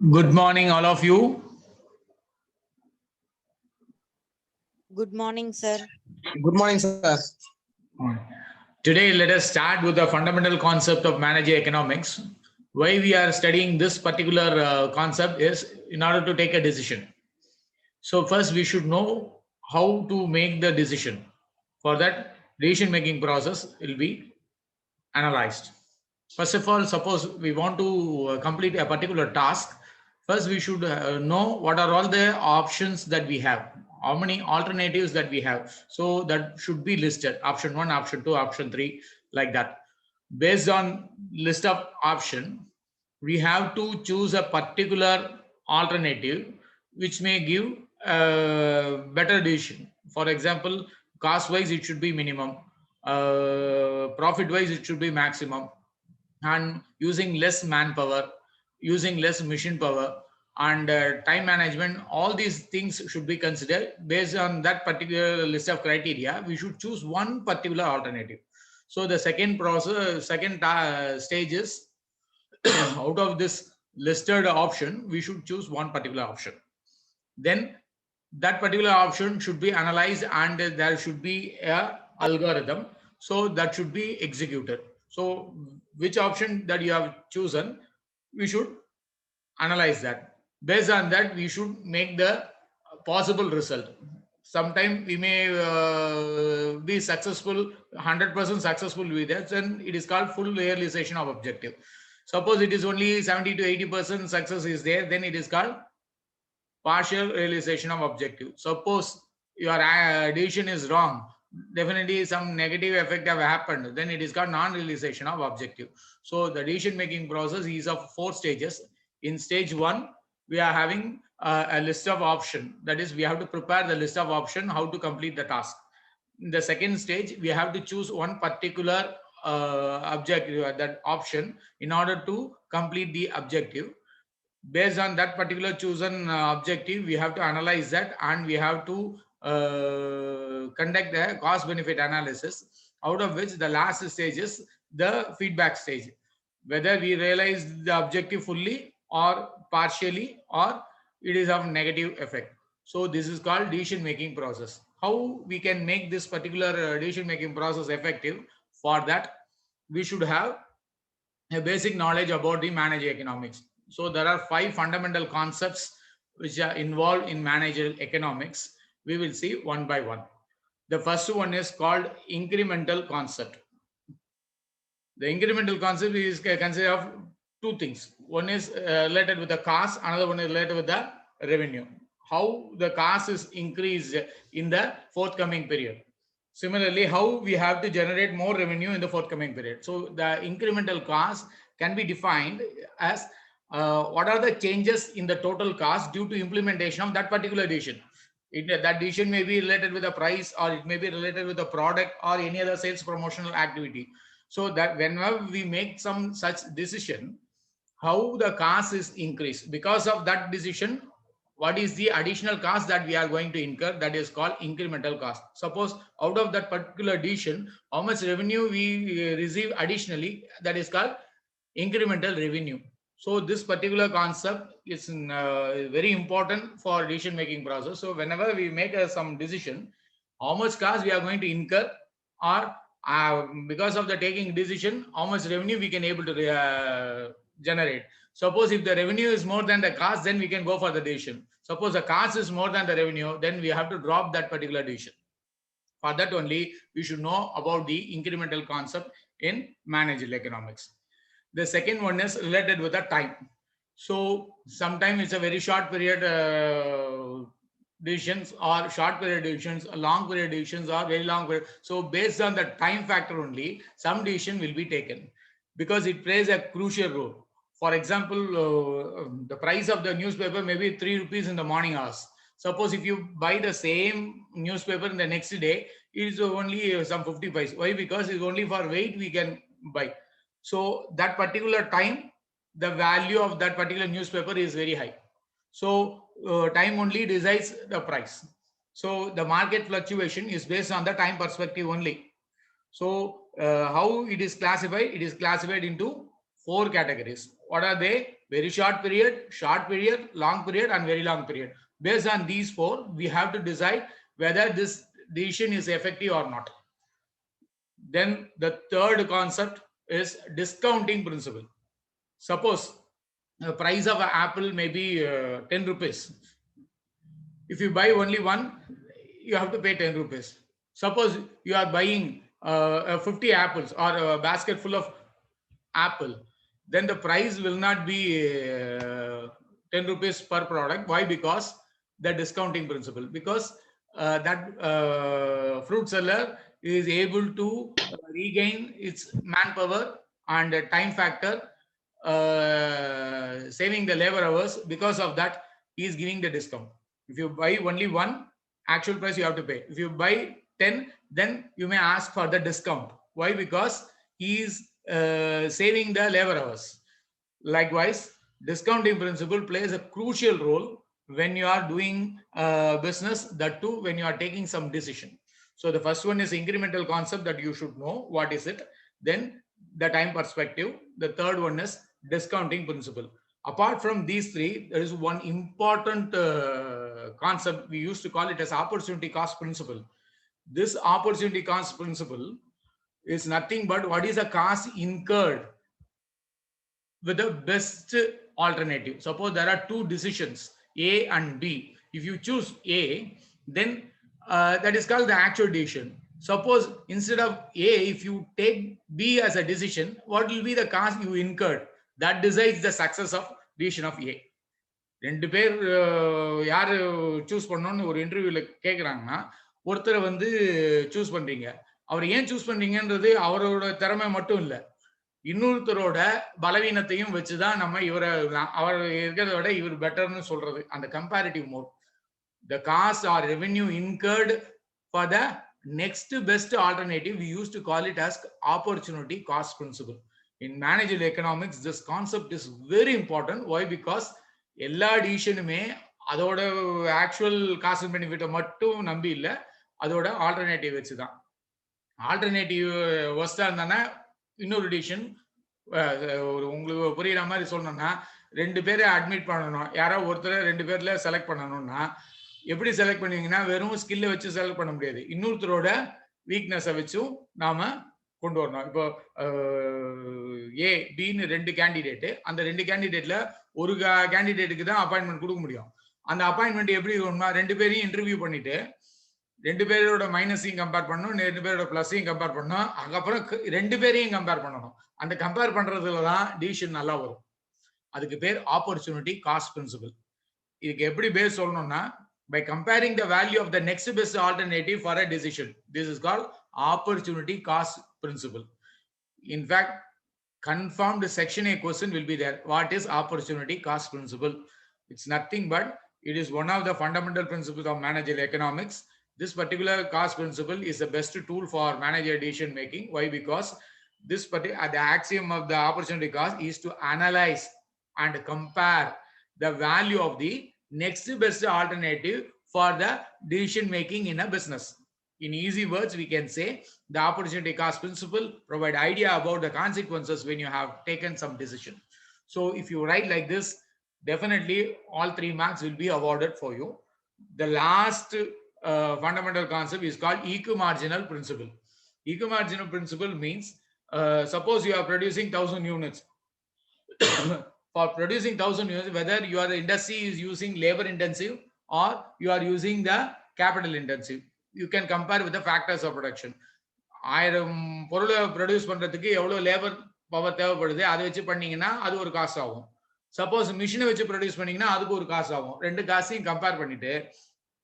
Good morning, all of you. Good morning, sir. Good morning, sir. Today, let us start with the fundamental concept of manager economics. Why we are studying this particular concept is in order to take a decision. So, first, we should know how to make the decision. For that, decision making process will be analyzed. First of all, suppose we want to complete a particular task. First, we should know what are all the options that we have, how many alternatives that we have. So that should be listed: option 1, option 2, option 3, like that. Based on list of option, we have to choose a particular alternative which may give a better decision. For example, cost wise it should be minimum, profit wise it should be maximum, and using less manpower, using less machine power, and time management. All these things should be considered. Based on that particular list of criteria, we should choose one particular alternative. So the second process, second stage is out of this listed option, we should choose one particular option. Then that particular option should be analyzed, and there should be a algorithm, so that should be executed. So which option that you have chosen, we should analyze that. Based on that, we should make the possible result. Sometime we may be successful, 100% successful with that, then it is called full realization of objective. Suppose it is only 70 to 80% success is there, then it is called partial realization of objective. Suppose your decision is wrong, definitely some negative effect have happened, then it is called non-realization of objective. So the decision making process is of 4 stages. In stage 1, we are having a list of option, that is we have to prepare the list of option how to complete the task. In the second stage, we have to choose one particular objective, that option, in order to complete the objective. Based on that particular chosen objective, we have to analyze that, and we have to conduct the cost benefit analysis, out of which the last stage is the feedback stage, whether we realize the objective fully or partially, or it is of negative effect. So this is called decision making process. How we can make this particular decision making process effective? For that, we should have a basic knowledge about the manager economics. So there are 5 fundamental concepts which are involved in managerial economics. We will see one by one. The first one is called incremental concept. The incremental concept is consisted of 2 things. One is related with the cost, another one is related with the revenue. How the cost is increased in the forthcoming period. Similarly, how we have to generate more revenue in the forthcoming period. So the incremental cost can be defined as what are the changes in the total cost due to implementation of that particular decision. That decision may be related with the price, or it may be related with the product, or any other sales promotional activity. So that whenever we make some such decision, how the cost is increased because of that decision, what is the additional cost that we are going to incur, that is called incremental cost. Suppose out of that particular decision, how much revenue we receive additionally, that is called incremental revenue. So this particular concept is very important for decision making process. So whenever we make some decision, how much cost we are going to incur, or because of the taking decision, how much revenue we can able to generate. Suppose if the revenue is more than the cost, then we can go for the decision. Suppose the cost is more than the revenue, then we have to drop that particular decision. For that only, we should know about the incremental concept in managerial economics. The second one is related with the time. So sometimes it's a very short period decisions, or short period decisions, long period decisions, or very long period. So based on the time factor only, some decision will be taken, because it plays a crucial role. For example, the price of the newspaper may be 3 rupees in the morning hours. Suppose if you buy the same newspaper in the next day, it is only some 50 paise. Why? Because it's only for weight we can buy. So that particular time, the value of that particular newspaper is very high. So time only decides the price. So the market fluctuation is based on the time perspective only. So how it is classified? It is classified into 4 categories. What are they? Very short period, long period, and very long period. Based on these 4, we have to decide whether this decision is effective or not. Then the third concept is discounting principle. Suppose the price of an apple may be 10 rupees. If you buy only one, you have to pay 10 rupees. Suppose you are buying 50 apples or a basket full of apple, then the price will not be 10 rupees per product. Why? Because the discounting principle. Because that fruit seller is able to regain its manpower and time factor, saving the labor hours. Because of that, he is giving the discount. If you buy only one, actual price you have to pay. If you buy 10, then you may ask for the discount. Why? Because he is saving the labor hours. Likewise, discounting principle plays a crucial role when you are doing business, that too when you are taking some decision. So the first one is incremental concept that you should know what is it. Then the time perspective. The third one is discounting principle. Apart from these 3, there is one important concept. We used to call it as opportunity cost principle. This opportunity cost principle is nothing but what is the cost incurred with the best alternative. Suppose there are 2 decisions, A and B. If you choose A, then that is called the actual decision. Suppose instead of A, if you take B as a decision, what will be the cost you incurred? That decides the success of decision of A. 2 பேர் யாரு choose பண்ணணும்னு ஒரு இன்டர்வியூல கேக்குறாங்கன்னா, ஒருத்தரை வந்து choose பண்றீங்க. அவர் ஏன் choose பண்றீங்கன்றது அவரோட திறமை மட்டும் இல்ல, இன்னொருத்தரோட பலவீனத்தையும் வச்சுதான் நம்ம இவரை, அவர் இருக்கிறத விட இவர் பெட்டர்னு சொல்றது. அந்த comparative mode. The cost or revenue incurred for the next best alternative, we used to call it as opportunity cost principle. In managerial economics, this concept is very important. Why? Because எல்லா டிசிஷனுமே அதோட actual cost பெனிஃபிட்டை மட்டும் நம்பி இல்ல, அதோட alternative வச்சுதான். Alternative ஒஸ்டா இருந்தானா இன்னொரு decision, உங்களுக்கு புரியுற மாதிரி சொல்லணும்னா, 2 பேரை அட்மிட் பண்ணணும், யாரோ ஒருத்தரை 2 பேர்ல செலக்ட் பண்ணணும்னா எப்படி செலக்ட் பண்ணுவீங்கன்னா, வெறும் ஸ்கில்லை வச்சு செலக்ட் பண்ண முடியாது, இன்னொருத்தரோட வீக்னஸை வச்சும் நாம கொண்டு வரணும். இப்போ ஏ பின்னு 2 கேண்டிடேட், அந்த 2 கேண்டிடேட்ல ஒரு கேண்டிடேட்டுக்கு தான் அப்பாயின்மெண்ட் கொடுக்க முடியும். அந்த அப்பாயின்மெண்ட் எப்படி இருக்கணும்னா, 2 பேரையும் இன்டர்வியூ பண்ணிட்டு 2 பேரோட மைனஸையும் கம்பேர் பண்ணணும், 2 பேரோட பிளஸையும் கம்பேர் பண்ணணும், அதுக்கப்புறம் 2 பேரையும் கம்பேர் பண்ணணும். அந்த கம்பேர் பண்றதுல தான் டிசிஷன் நல்லா வரும். அதுக்கு பேர் ஆப்பர்ச்சுனிட்டி காஸ்ட் பிரின்சிபல். இதுக்கு எப்படி பேஸ் சொல்லணும்னா, by comparing the value of the next best alternative for a decision. This is called opportunity cost principle. In fact, confirmed section A question will be there. What is opportunity cost principle? It's nothing but it is one of the fundamental principles of managerial economics. This particular cost principle is the best tool for managerial decision making. Why? Because this particular the axiom of the opportunity cost is to analyze and compare the value of the next best alternative for the decision making in a business. In easy words, we can say the opportunity cost principle provide idea about the consequences when you have taken some decision. So if you write like this, definitely all 3 marks will be awarded for you. The last fundamental concept is called equimarginal principle. Equimarginal principle means suppose you are producing 1000 units. For producing 1000 units, whether your industry is using labor intensive or you are using the capital intensive, you can compare with the factors of production. 1000 பொருளை produce பண்றதுக்கு எவ்வளவு labour power தேவைப்படுது, அதை வச்சு பண்ணீங்கன்னா அது ஒரு cost ஆகும். சப்போஸ் மிஷினை வச்சு ப்ரொடியூஸ் பண்ணீங்கன்னா அதுக்கு ஒரு காஸ்ட் ஆகும். 2 காஸ்டையும் கம்பேர் பண்ணிட்டு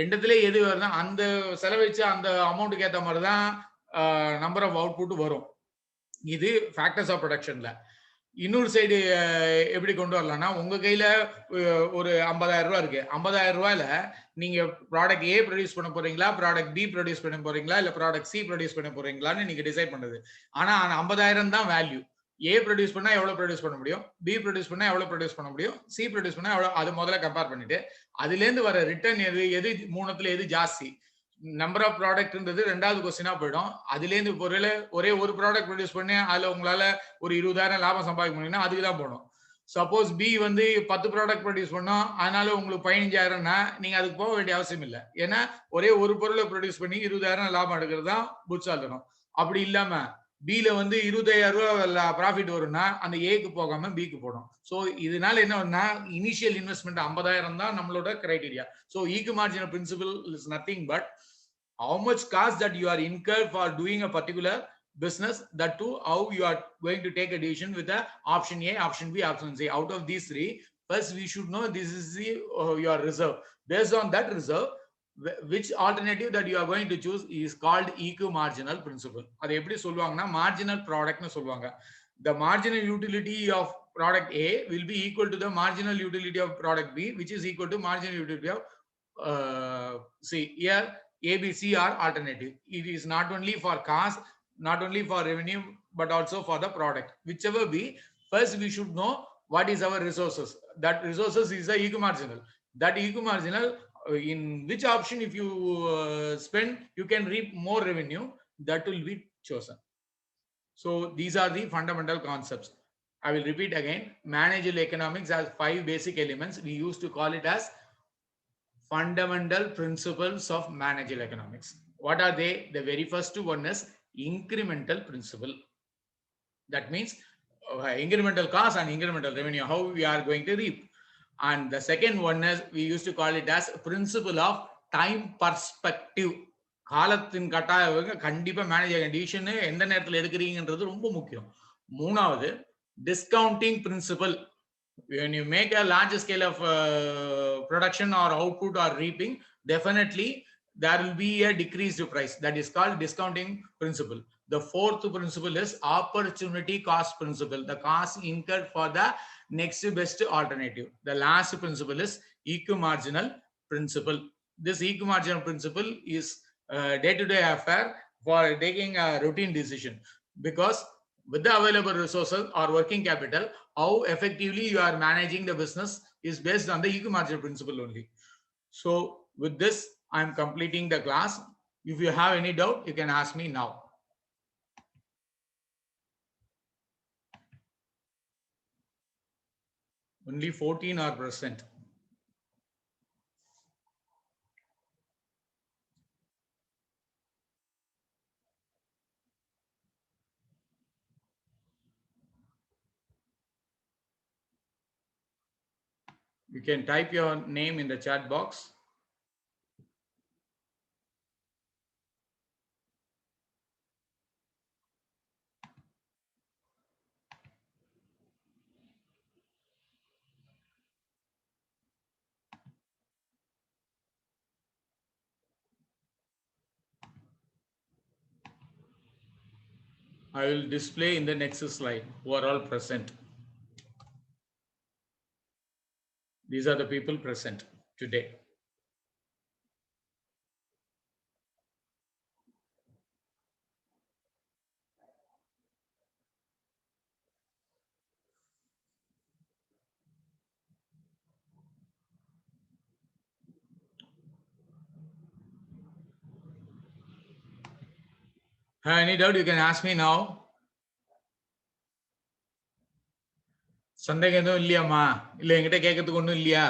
ரெண்டுத்துல எது வருதோ அந்த செலவழிச்சு அந்த அமௌண்ட்டுக்கு ஏற்ற மாதிரி தான் நம்பர் ஆஃப் அவுட்புட் வரும். இது ஃபேக்டர்ஸ் ஆஃப் ப்ரொடக்ஷன்ல. இன்னொரு சைடு எப்படி கொண்டு வரலாம்னா, உங்க கையில ஒரு 50,000 ரூபாய் இருக்கு. 50,000 ரூபாயில நீங்க ப்ராடக்ட் ஏ ப்ரொடியூஸ் பண்ண போறீங்களா, ப்ராடக்ட் பி ப்ரொடியூஸ் பண்ண போறீங்களா, இல்ல ப்ராடக்ட் சி ப்ரொடியூஸ் பண்ண போறீங்களான்னு நீங்க டிசைட் பண்றது. ஆனா அந்த 50,000 தான் வேல்யூ. ஏ ப்ரொடியூஸ் பண்ணா எவ்வளவு ப்ரொடியூஸ் பண்ண முடியும், பி ப்ரொடியூஸ் பண்ணா எவ்வளவு ப்ரொடியூஸ் பண்ண முடியும், சி ப்ரொடியூஸ் பண்ணா எவ்வளவு, அது முதல்ல கம்பேர் பண்ணிட்டு அதுல இருந்து வர ரிட்டர்ன் எது மூணுத்துல எது ஜாஸ்தி. நம்பர் ஆஃப் ப்ராடக்ட்ன்றது ரெண்டாவது கொஸ்டினா போயிடும். அதுலேருந்து ஒரே ஒரு ப்ராடக்ட் ப்ரொடியூஸ் பண்ணி அதுல உங்களால ஒரு 20,000 லாபம் சம்பாதிக்க முடியும்னா அதுக்கு தான் போகணும். சப்போஸ் பி வந்து 10 ப்ராடக்ட் ப்ரொடியூஸ் பண்ணோம், அதனால உங்களுக்கு 15,000னா நீங்க அதுக்கு போக வேண்டிய அவசியம் இல்லை. ஏன்னா ஒரே ஒரு பொருளை ப்ரொடியூஸ் பண்ணி 20,000 லாபம் எடுக்கிறது தான் புட்சாலித்தனம். அப்படி இல்லாம பில வந்து 25,000 ப்ராஃபிட் வரும்னா அந்த ஏக்கு போகாம பிக்கு போடும். ஸோ இதனால என்ன இனிஷியல் இன்வெஸ்ட்மெண்ட் 50,000 தான் நம்மளோட criteria. So equi marginal principle is nothing but how much cost that you are incurred for doing a particular business, that too how you are going to take a decision with the option A, option B, option C. Out of these three, first we should know this is your reserve. Based on that reserve, which alternative that you are going to choose is called equimarginal principle. அது எப்படி சொல்லுவாங்கன்னா marginal product னு சொல்லுவாங்க. The marginal utility of product A will be equal to the marginal utility of product B, which is equal to marginal utility of C. Here A, B, C are alternative. It is not only for cost, not only for revenue, but also for the product. Whichever be, first we should know what is our resources. That resources is the equimarginal. That equimarginal, in which option if you spend, you can reap more revenue, that will be chosen. So these are the fundamental concepts. I will repeat again. Managerial economics has 5 basic elements. We used to call it as fundamental principles of managerial economics. What are they? The very first one is incremental principle. That means incremental cost and incremental revenue, how we are going to reap. And the second one is we used to call it as principle of time perspective. காலத்தின் கட்டாயம் கண்டிப்பா manage decision எந்த நேரத்தில் எடுக்கிறீங்கன்றது ரொம்ப முக்கியம். மூணாவது discounting principle. When you make a large scale of production or output or reaping, definitely there will be a decreased price. That is called discounting principle. The fourth principle is opportunity cost principle. The cost incurred for the next best alternative. The last principle is equimarginal principle. This equimarginal principle is day-to-day affair for taking a routine decision, because with the available resources or working capital, how effectively you are managing the business is based on the equimarginal principle only. So with this, I am completing the class. If you have any doubt, you can ask me now. Only 14 are present. You can type your name in the chat box. I will display in the next slide who are all present. These are the people present today. Have any doubt, you can ask me now. சந்தேகம் எதுவும் இல்லையாம்மா? இல்ல என்கிட்ட கேட்கறதுக்கு ஒண்ணும் இல்லையா?